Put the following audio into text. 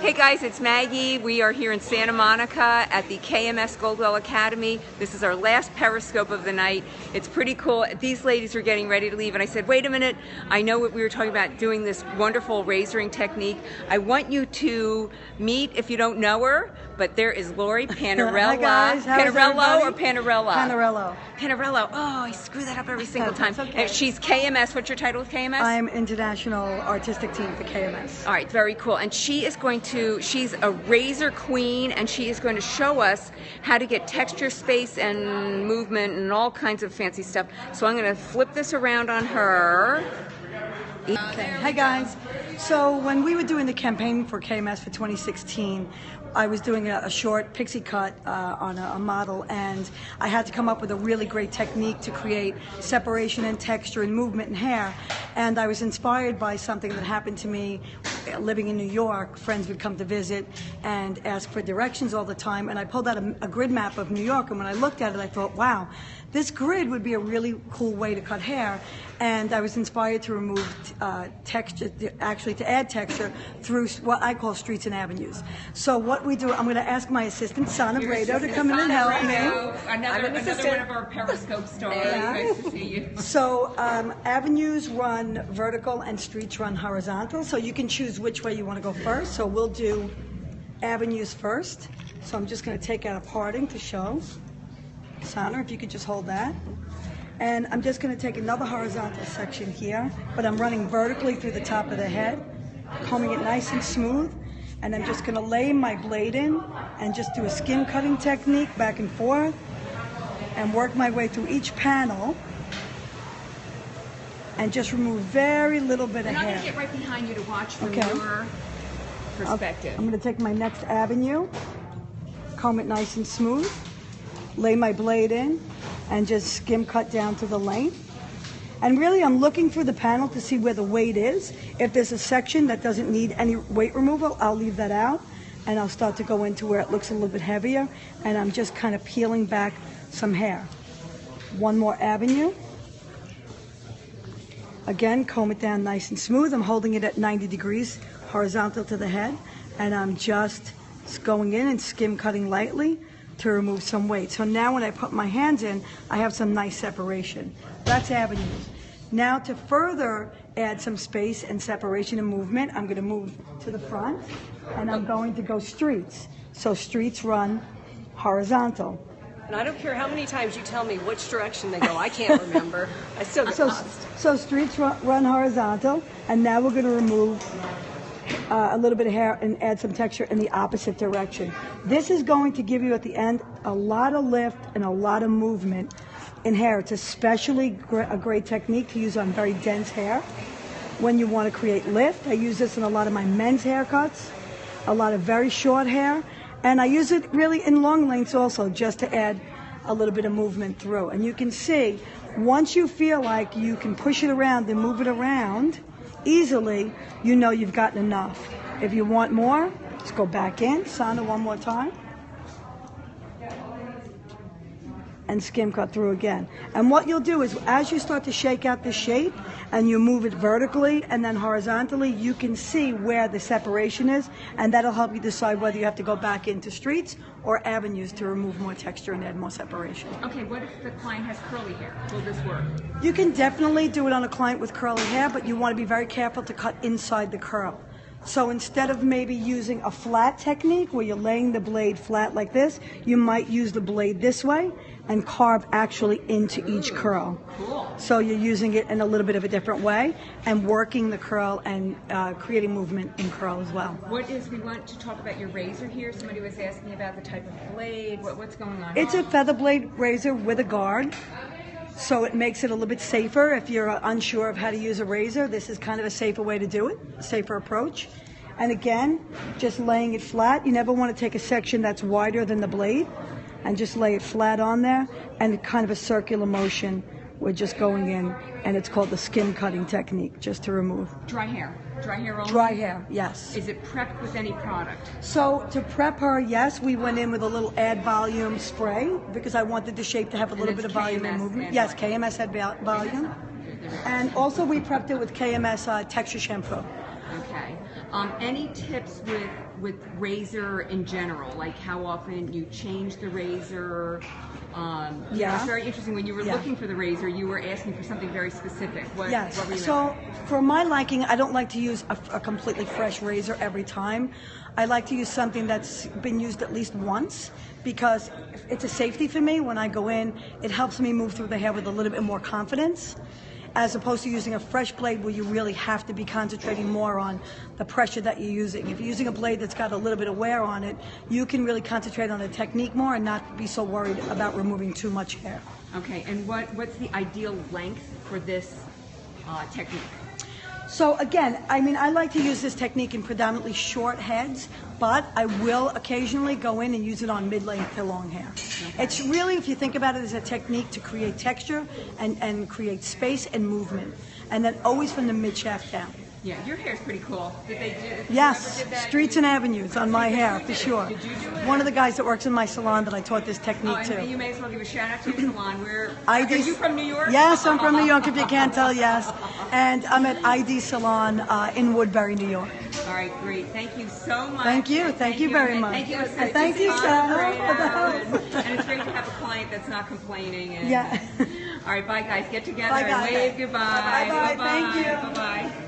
Hey guys, it's Maggie. We are here in Santa Monica at the KMS Goldwell Academy. This is our last Periscope of the night. It's pretty cool. These ladies are getting ready to leave and I said, wait a minute, I know what we were talking about, doing this wonderful razoring technique. I want you to meet, if you don't know her, but there is Lori Panarello. Hi guys, Panarello or Panarella? Panarello. Panarello. Oh, I screw that up every single time. Okay. She's KMS. What's your title with KMS? I'm International Artistic Team for KMS. All right, very cool. And she is going to, she's a razor queen, and she is going to show us how to get texture, space, and movement, and all kinds of fancy stuff. So I'm going to flip this around on her. Okay. Hi guys. So when we were doing the campaign for KMS for 2016, I was doing a short pixie cut on a model, and I had to come up with a really great technique to create separation and texture and movement in hair. And I was inspired by something that happened to me living in New York. Friends would come to visit and ask for directions all the time, and I pulled out a grid map of New York, and when I looked at it, I thought, wow, this grid would be a really cool way to cut hair. And I was inspired to remove texture, actually to add texture through what I call streets and avenues. So what we do, I'm going to ask my assistant, Sana Brado, to come in and help me. Another one of our Periscope stars. Nice to see you. So avenues run vertical and streets run horizontal. So you can choose which way you want to go first. So we'll do avenues first. So I'm just going to take out a parting to show. Sana, if you could just hold that. And I'm just going to take another horizontal section here, but I'm running vertically through the top of the head, combing it nice and smooth, and I'm just going to lay my blade in and just do a skim cutting technique back and forth and work my way through each panel and just remove very little bit of hair. I'm going to get right behind you to watch from your perspective. I'm going to take my next avenue, comb it nice and smooth, lay my blade in, and just skim cut down to the length. And really I'm looking through the panel to see where the weight is. If there's a section that doesn't need any weight removal, I'll leave that out, and I'll start to go into where it looks a little bit heavier, and I'm just kind of peeling back some hair. One more avenue. Again, comb it down nice and smooth. I'm holding it at 90 degrees horizontal to the head, and I'm just going in and skim cutting lightly to remove some weight. So now when I put my hands in, I have some nice separation. That's avenues. Now to further add some space and separation and movement, I'm going to move to the front, and I'm going to go streets. So streets run horizontal. And I don't care how many times you tell me which direction they go, I can't remember. I still get lost. So streets run horizontal, and now we're going to remove a little bit of hair and add some texture in the opposite direction. This is going to give you at the end a lot of lift and a lot of movement in hair. It's especially a great technique to use on very dense hair when you want to create lift. I use this in a lot of my men's haircuts, a lot of very short hair, and I use it really in long lengths also, just to add a little bit of movement through. And you can see, once you feel like you can push it around and move it around easily, you know you've gotten enough. If you want more, let's go back in. Sana, one more time. And skim cut through again. And what you'll do is, as you start to shake out the shape and you move it vertically and then horizontally, you can see where the separation is, and that'll help you decide whether you have to go back into streets or avenues to remove more texture and add more separation. Okay, what if the client has curly hair? Will this work? You can definitely do it on a client with curly hair, but you want to be very careful to cut inside the curl. So instead of maybe using a flat technique where you're laying the blade flat like this, you might use the blade this way and carve actually into each curl. Cool. So you're using it in a little bit of a different way and working the curl and creating movement in curl as well. We want to talk about your razor here. Somebody was asking about the type of blade. What's going on? It's a feather blade razor with a guard. So it makes it a little bit safer if you're unsure of how to use a razor. This is kind of a safer way to do it, a safer approach. And again, just laying it flat. You never want to take a section that's wider than the blade and just lay it flat on there, and kind of a circular motion. We're just going in, and it's called the skim cutting technique, just to remove. Dry hair? Dry hair only? Dry hair, yes. Is it prepped with any product? So to prep her, yes, we went in with a little add volume spray because I wanted the shape to have a little bit of volume and movement. Yes, KMS had volume. And also we prepped it with KMS texture shampoo. Okay. Any tips with razor in general, like how often you change the razor? It's very interesting. When you were looking for the razor, you were asking for something very specific. What were you So for my liking, I don't like to use a completely fresh razor every time. I like to use something that's been used at least once, because it's a safety for me. When I go in, it helps me move through the hair with a little bit more confidence, as opposed to using a fresh blade where you really have to be concentrating more on the pressure that you're using. If you're using a blade that's got a little bit of wear on it, you can really concentrate on the technique more and not be so worried about removing too much hair. Okay, and what's the ideal length for this technique? So again, I mean, I like to use this technique in predominantly short heads, but I will occasionally go in and use it on mid-length to long hair. Okay. It's really, if you think about it, as a technique to create texture and create space and movement, and then always from the mid-shaft down. Yeah, your hair's pretty cool. Did they do? Yes, streets and avenues on my hair, for sure. Did you do it? One of the guys that works in my salon that I taught this technique to. You may as well give a shout out to your salon. Are you from New York? Yes, I'm from New York, if you can't tell, yes. And I'm at ID Salon in Woodbury, New York. All right, great. Thank you so much. Thank you very much. Thank you. And thank you, Sarah. And it's great to have a client that's not complaining. And, yeah. All right, bye guys. Get together Bye, guys. and wave goodbye. Bye-bye. Thank you. Bye-bye.